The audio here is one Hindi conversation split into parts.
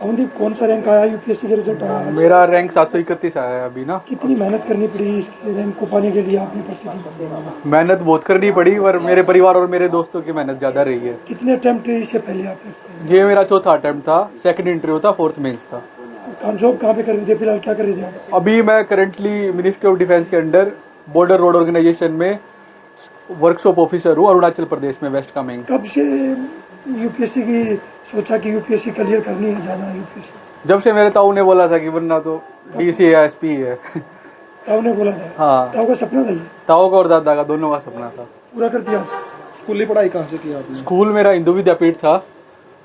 अवनदीप, कौन सा रैंक आया यूपीएससी के रिजल्ट आया? मेरा रैंक 731 आया है अभी ना। कितनी मेहनत करनी पड़ी इस रैंक को पाने के लिए आपने प्रतिदिन? मेहनत बहुत करनी पड़ी, पर मेरे परिवार और मेरे दोस्तों की मेहनत ज़्यादा रही है। कितने अटेम्प्ट इससे पहले आपने? ये मेरा चौथा अटेम्प्ट था, सेकंड इंटरव्यू था, फोर्थ मेंस था। जॉब कहाँ पे कर रहे थे, फिलहाल क्या कर रहे थे आप? अभी मैं करंटली मिनिस्ट्री ऑफ डिफेंस के अंडर बॉर्डर रोड ऑर्गेनाइजेशन में वर्कशॉप ऑफिसर हूँ, अरुणाचल प्रदेश में, वेस्ट कामेंग। कब से यूपीएससी की सोचा कि यूपीएससी क्लियर करनी है, जाना है यूपीएससी? जब से मेरे ताऊ ने बोला था कि बनना तो डीसी या एसपी है। ताऊ ने बोला था? हाँ, ताऊ का सपना था ये? ताऊ का और दादा का दोनों का सपना था। पूरा कर दिया? स्कूली पढ़ाई कहाँ से की आपने? स्कूल मेरा हिंदू विद्यापीठ था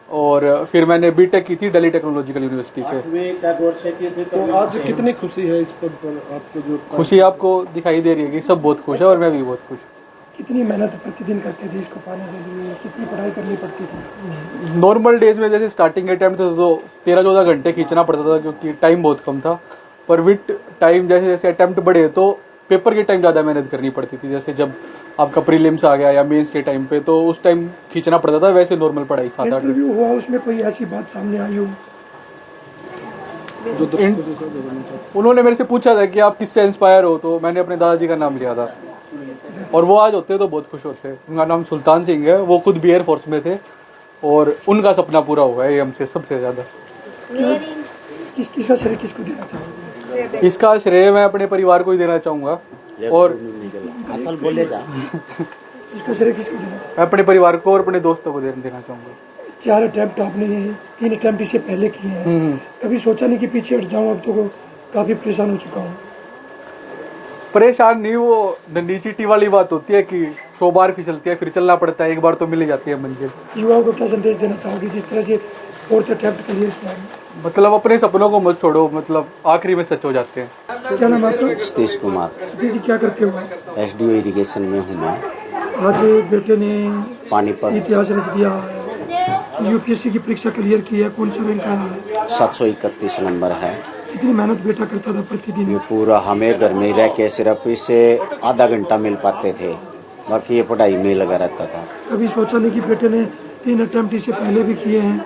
और फिर मैंने बीटेक की थी दिल्ली टेक्नोलॉजिकल यूनिवर्सिटी से। तो आज कितनी खुशी है इस पद पर आपको? जो खुशी आपको दिखाई दे रही है कि सब बहुत खुश है और मैं भी बहुत खुश। कितनी मेहनत प्रतिदिन करते थे इसको पाने के लिए, कितनी पढ़ाई करनी पड़ती थी? नॉर्मल डेज में जैसे स्टार्टिंग अटेम्प्ट था तो 13-14 घंटे खींचना पड़ता था क्योंकि टाइम बहुत कम था। पर विथ टाइम जैसे जैसे अटेम्प्ट बढ़े तो पेपर के टाइम ज़्यादा मेहनत करनी पड़ती थी। जैसे जब आपका प्रीलिम्स आ गया या मेंस के टाइम पे तो उस टाइम खींचना पड़ता था, वैसे नॉर्मल पढ़ाई 7-8 इंटरव्यू हुआ, उसमें कोई ऐसी बात सामने आई हो? उन्होंने मेरे से पूछा था कि आप किससे इंस्पायर हो, तो मैंने अपने दादाजी का नाम लिया था और वो आज होते तो बहुत खुश होते। उनका नाम सुल्तान सिंह है, वो खुद भी एयरफोर्स में थे और उनका सपना पूरा हुआ है हमसे सबसे ज़्यादा। किसका श्रेय किसको देना चाहोगे? इसका श्रेय मैं अपने परिवार को ही देना चाहूँगा और इसका श्रेय किसको देना? मैं अपने परिवार को और अपने दोस्तों को देना चाहूँगा। 4 अटेम्प्ट आपने दिए, 3 अटेम्प्ट इससे पहले किए हैं, कभी सोचा नहीं कि पीछे हट जाऊँ? अब तो काफ़ी परेशान हो चुका हूँ। परेशान नहीं, वो डंडी चीटी वाली बात होती है कि 100 बार फिसलती है फिर चलना पड़ता है, एक बार तो मिल ही जाती है मंजिल। युवाओं को क्या संदेश देना चाहोगे जिस तरह से 4th अटेम्प्ट क्लियर किया है? मतलब अपने सपनों को मत छोड़ो, मतलब आखिरी में सच हो जाते हैं। क्या नाम है आपका? सतीश कुमार। सतीश जी, क्या करते हो आप? एसडीओ इरिगेशन में हूँ मैं। आज बेटे ने पानीपत इतिहास रच दिया है, यूपीएससी की परीक्षा क्लियर की है, कौन सा रैंक आया है? 731 नंबर है। कितनी मेहनत बेटा करता था प्रतिदिन? ये पूरा हमें घर में रह के सिर्फ इसे आधा घंटा मिल पाते थे, बाकी ये पढ़ाई में लगा रहता था। कभी सोचा नहीं कि बेटे ने 3 अटेम्प्ट इससे पहले भी किए हैं?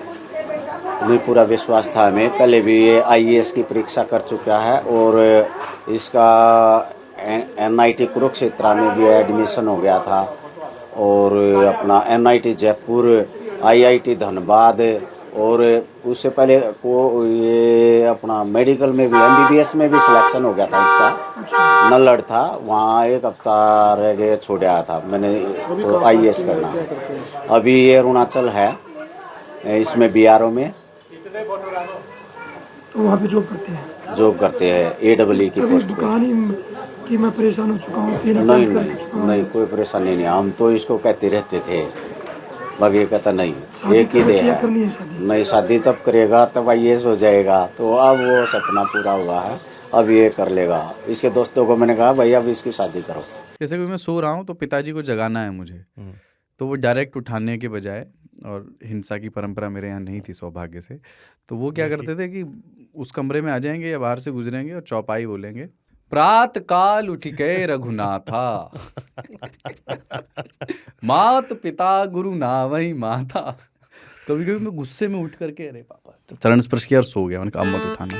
नहीं, पूरा विश्वास था हमें। पहले भी ये आईएएस की परीक्षा कर चुका है और इसका एनआईटी कुरुक्षेत्र में भी एडमिशन हो गया था और अपना एनआईटी जयपुर, आईआईटी धनबाद और उससे पहले को ये अपना मेडिकल में भी एमबीबीएस में भी सिलेक्शन हो गया था इसका। नल्लड़ था, वहाँ 1 हफ्ता रह गए, छोड़ आया था मैंने तो आईएएस करना। अभी ये अरुणाचल है, इसमें बीआरओ में तो वहाँ पे जॉब करते हैं? जॉब करते हैं एडब्ल्यू की कभी पोस्ट पे। दुकान ही कि मैं परेशान हो चुका हूँ, 3 नहीं अटेम्प्ट कर नहीं चुका हूँ? नहीं, कोई परेशानी नहीं। हम तो इसको कहते रहते थे, बाकी ये कहता नहीं, शादी एक ही दे क्या है। करनी है शादी? नहीं, शादी तब करेगा तब आईएएस हो जाएगा। तो अब वो सपना पूरा हुआ है, अब ये कर लेगा। इसके दोस्तों को मैंने कहा भाई अब इसकी शादी करो। जैसे कि मैं सो रहा हूँ तो पिताजी को जगाना है मुझे, तो वो डायरेक्ट उठाने के बजाय, और हिंसा की परंपरा मेरे यहाँ नहीं थी सौभाग्य से, तो वो क्या करते थे कि उस कमरे में आ जाएंगे या बाहर से गुजरेंगे और चौपाई बोलेंगे, प्रात काल उठ के रघुनाथा मात पिता गुरु नावई माता। कभी कभी मैं गुस्से में उठ करके अरे पापा चरण स्पर्श किया और सो गया। मैंने कहा अब मत उठाना।